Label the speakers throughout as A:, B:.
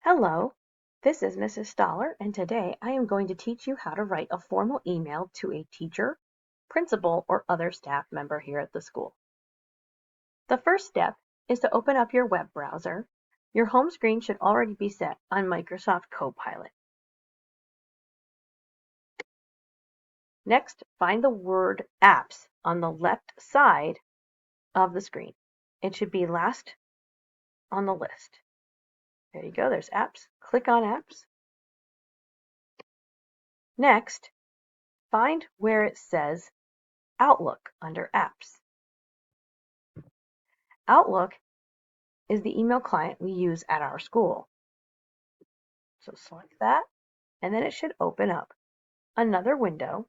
A: Hello, this is Mrs. Stahler, and today I am going to teach you how to write a formal email to a teacher, principal, or other staff member here at the school. The first step is to open up your web browser. Your home screen should already be set on Microsoft Copilot. Next, find the word Apps on the left side of the screen. It should be last on the list. There you go, there's Apps. Click on Apps. Next, find where it says Outlook under Apps. Outlook is the email client we use at our school. So select that, and then it should open up another window,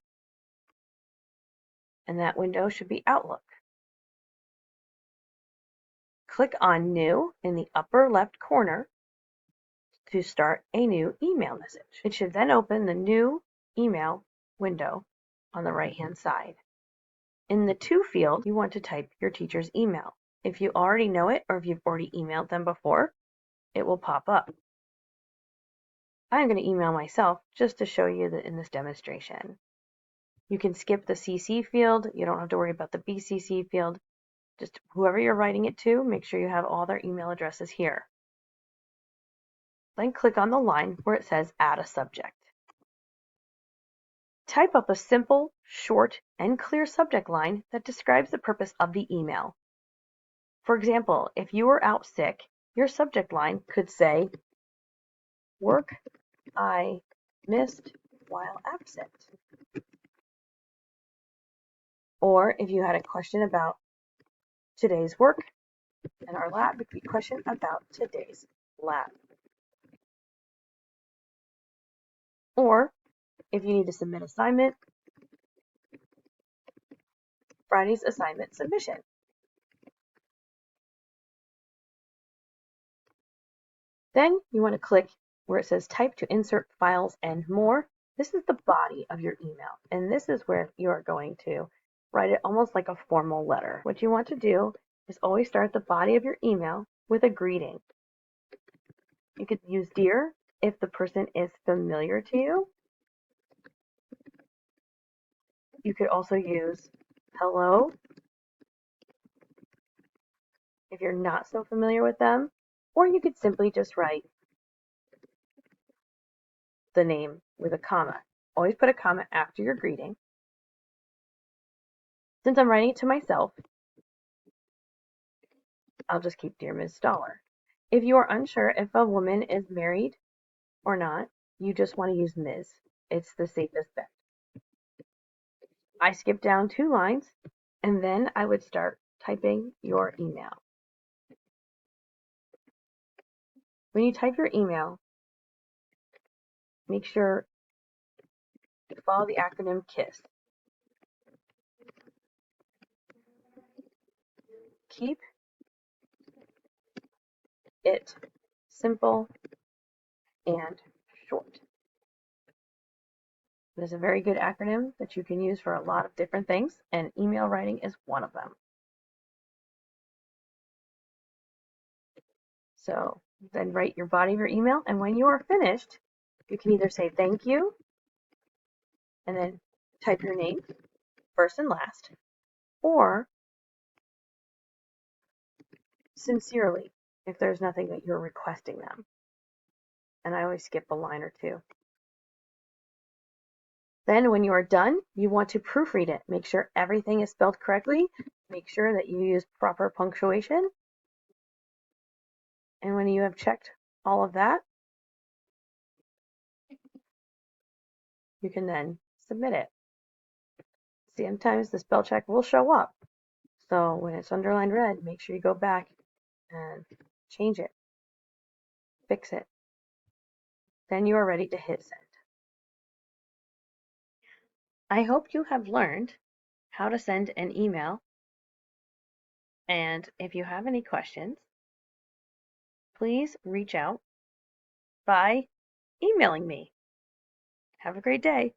A: and that window should be Outlook. Click on New in the upper left corner to start a new email message. It should then open the new email window on the right-hand side. In the To field, you want to type your teacher's email. If you already know it or if you've already emailed them before, it will pop up. I'm going to email myself just to show you that in this demonstration. You can skip the CC field. You don't have to worry about the BCC field. Just whoever you're writing it to, make sure you have all their email addresses here. Then click on the line where it says Add a Subject. Type up a simple, short, and clear subject line that describes the purpose of the email. For example, if you were out sick, your subject line could say, Work I missed while absent. Or if you had a question about today's work in our lab, it could be a question about today's lab. Or if you need to submit assignment, Friday's assignment submission. Then you want to click where it says type to insert files and more. This is the body of your email, and this is where you are going to write it almost like a formal letter. What you want to do is always start the body of your email with a greeting. You could use Dear if the person is familiar to you. You could also use Hello if you're not so familiar with them, or you could simply just write the name with a comma. Always put a comma after your greeting. Since I'm writing it to myself, I'll just keep Dear Ms. Stahler. If you are unsure if a woman is married or not, you just want to use Ms. It's the safest bet. I skip down 2 lines, and then I would start typing your email. When you type your email, make sure you follow the acronym KISS. Keep it simple and short. It is a very good acronym that you can use for a lot of different things, and email writing is one of them. So then write your body of your email, and when you are finished, you can either say thank you, and then type your name, first and last, or sincerely, if there's nothing that you're requesting them. And I always skip a line or two. Then when you are done, you want to proofread it. Make sure everything is spelled correctly. Make sure that you use proper punctuation. And when you have checked all of that, you can then submit it. Sometimes the spell check will show up. So when it's underlined red, make sure you go back and change it. Fix it. Then you are ready to hit send. I hope you have learned how to send an email. And if you have any questions, please reach out by emailing me. Have a great day.